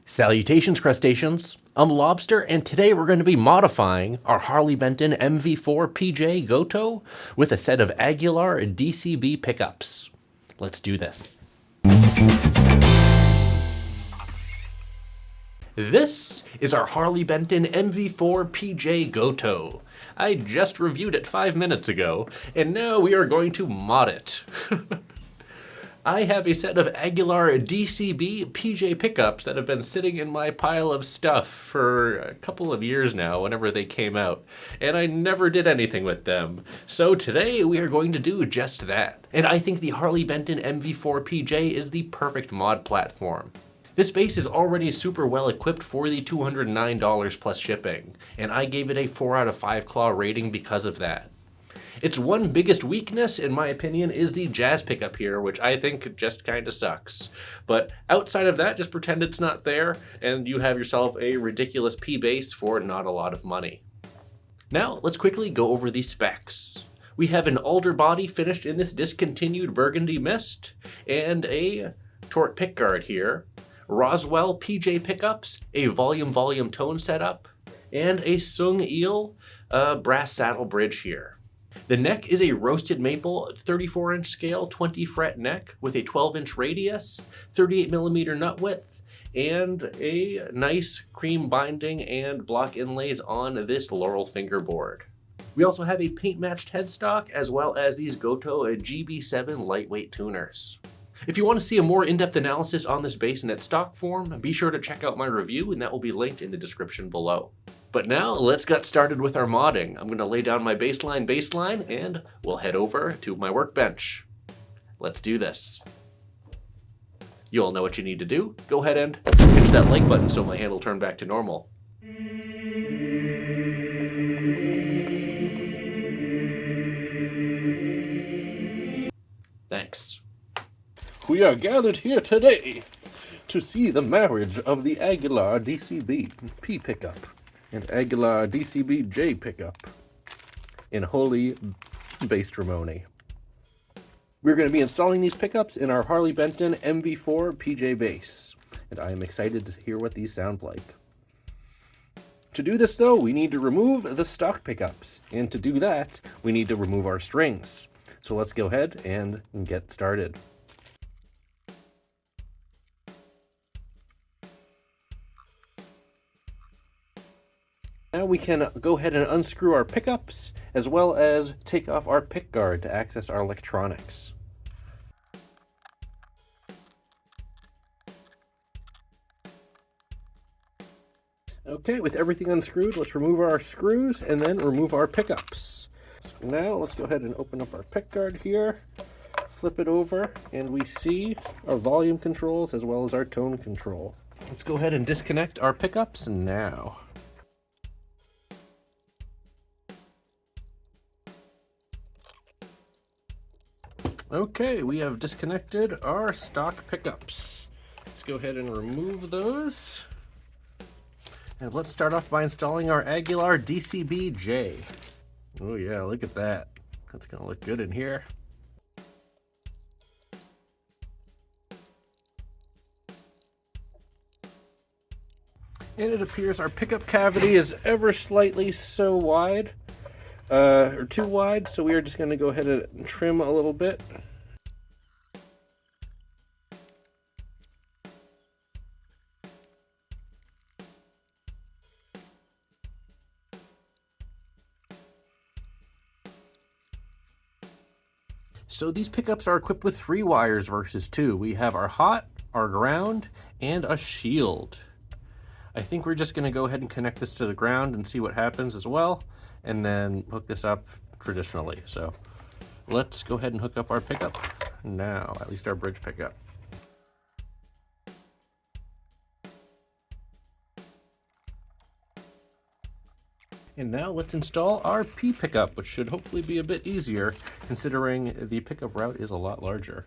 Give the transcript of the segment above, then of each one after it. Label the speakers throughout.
Speaker 1: Salutations, crustaceans. I'm Lobster, and today we're going to be modifying our Harley Benton MV-4PJ Gotoh with a set of Aguilar DCB pickups. Let's do this. This is our Harley Benton MV-4PJ Gotoh. I just reviewed it 5 minutes ago, and now we are going to mod it. I have a set of Aguilar DCB PJ pickups that have been sitting in my pile of stuff for a couple of years now whenever they came out, and I never did anything with them. So today we are going to do just that. And I think the Harley Benton MV-4PJ is the perfect mod platform. This base is already super well equipped for the $209 plus shipping, and I gave it a 4 out of 5 claw rating because of that. Its one biggest weakness, in my opinion, is the jazz pickup here, which I think just kinda sucks. But outside of that, just pretend it's not there, and you have yourself a ridiculous P bass for not a lot of money. Now, let's quickly go over the specs. We have an alder body finished in this discontinued burgundy mist, and a tort pickguard here, Roswell PJ pickups, a volume tone setup, and a Sung Eel brass saddle bridge here. The neck is a roasted maple 34-inch scale 20 fret neck with a 12-inch radius, 38mm nut width, and a nice cream binding and block inlays on this laurel fingerboard. We also have a paint-matched headstock as well as these Gotoh GB7 lightweight tuners. If you want to see a more in-depth analysis on this bass in its stock form, be sure to check out my review, and that will be linked in the description below. But now, let's get started with our modding. I'm going to lay down my baseline, and we'll head over to my workbench. Let's do this. You all know what you need to do. Go ahead and pinch that like button so my hand will turn back to normal. Thanks. We are gathered here today to see the marriage of the Aguilar DCB P pickup and Aguilar DCB J pickup in holy bastromony. We're going to be installing these pickups in our Harley Benton MV-4PJ bass, and I am excited to hear what these sound like. To do this though, we need to remove the stock pickups, and to do that, we need to remove our strings. So let's go ahead and get started. Now we can go ahead and unscrew our pickups, as well as take off our pick guard to access our electronics. Okay, with everything unscrewed, let's remove our screws and then remove our pickups. So now let's go ahead and open up our pick guard here, flip it over, and we see our volume controls as well as our tone control. Let's go ahead and disconnect our pickups now. Okay, we have disconnected our stock pickups. Let's go ahead and remove those. And let's start off by installing our Aguilar DCB J. Oh yeah, look at that. That's gonna look good in here. And it appears our pickup cavity is ever slightly so wide. Or too wide, so we are just going to go ahead and trim a little bit. So these pickups are equipped with 3 wires versus 2. We have our hot, our ground, and a shield. I think we're just going to go ahead and connect this to the ground and see what happens as well, and then hook this up traditionally. So let's go ahead and hook up our pickup now, at least our bridge pickup. And now let's install our P pickup, which should hopefully be a bit easier considering the pickup route is a lot larger.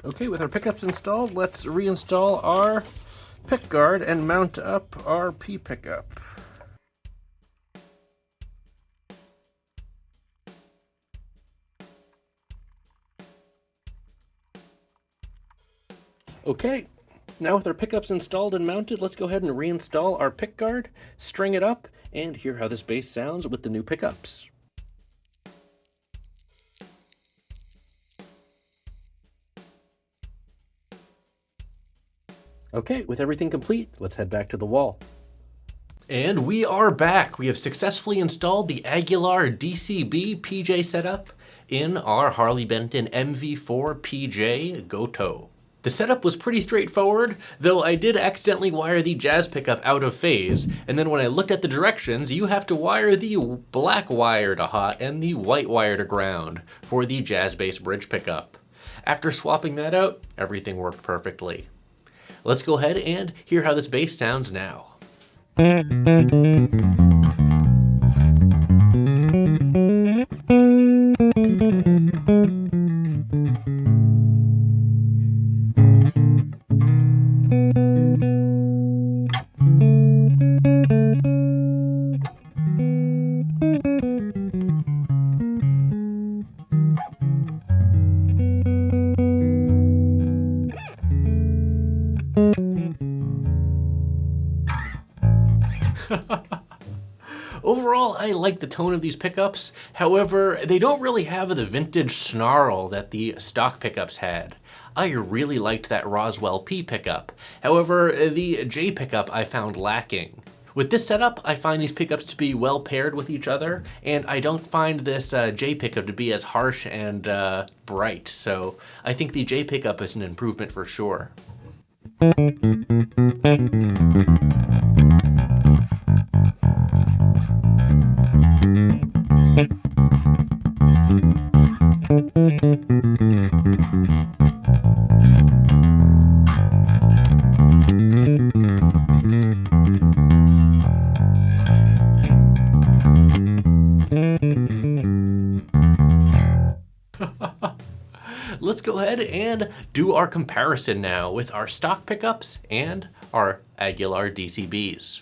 Speaker 1: Okay, with our pickups installed, let's reinstall our pick guard and mount up our P pickup. Okay, now with our pickups installed and mounted, let's go ahead and reinstall our pick guard, string it up, and hear how this bass sounds with the new pickups. Okay, with everything complete, let's head back to the wall. And we are back. We have successfully installed the Aguilar DCB PJ setup in our Harley Benton MV-4PJ Gotoh. The setup was pretty straightforward, though I did accidentally wire the jazz pickup out of phase, and then when I looked at the directions, you have to wire the black wire to hot and the white wire to ground for the jazz bass bridge pickup. After swapping that out, everything worked perfectly. Let's go ahead and hear how this bass sounds now. Overall, I like the tone of these pickups. However, they don't really have the vintage snarl that the stock pickups had. I really liked that Roswell P pickup. However, the J pickup I found lacking. With this setup, I find these pickups to be well paired with each other, and I don't find this J pickup to be as harsh and bright. So I think the J pickup is an improvement for sure. Let's go ahead and do our comparison now with our stock pickups and our Aguilar DCBs.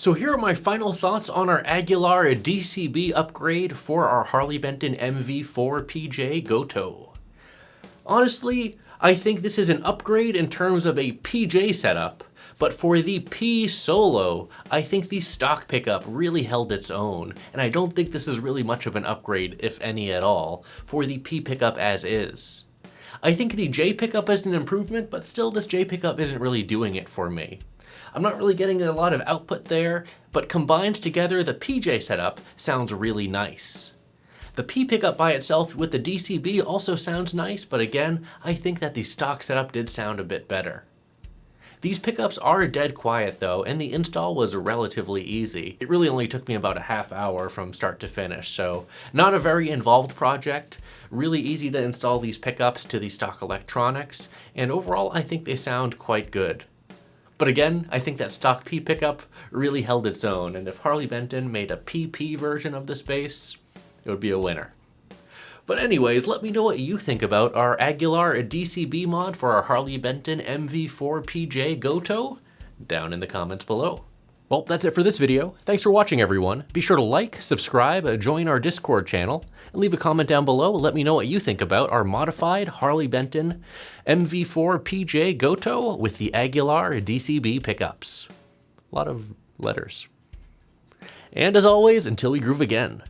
Speaker 1: So here are my final thoughts on our Aguilar DCB upgrade for our Harley Benton MV-4PJ Gotoh. Honestly, I think this is an upgrade in terms of a PJ setup, but for the P Solo, I think the stock pickup really held its own, and I don't think this is really much of an upgrade, if any at all, for the P pickup as is. I think the J pickup is an improvement, but still this J pickup isn't really doing it for me. I'm not really getting a lot of output there, but combined together the PJ setup sounds really nice. The P pickup by itself with the DCB also sounds nice, but again, I think that the stock setup did sound a bit better. These pickups are dead quiet though, and the install was relatively easy. It really only took me about a half hour from start to finish, so not a very involved project, really easy to install these pickups to the stock electronics, and overall I think they sound quite good. But again, I think that stock P pickup really held its own, and if Harley Benton made a PP version of this bass, it would be a winner. But anyways, let me know what you think about our Aguilar DCB mod for our Harley Benton MV-4PJ Gotoh down in the comments below. Well, that's it for this video. Thanks for watching, everyone. Be sure to like, subscribe, join our Discord channel, and leave a comment down below. Let me know what you think about our modified Harley Benton MV-4PJ Gotoh with the Aguilar DCB pickups. A lot of letters. And as always, until we groove again,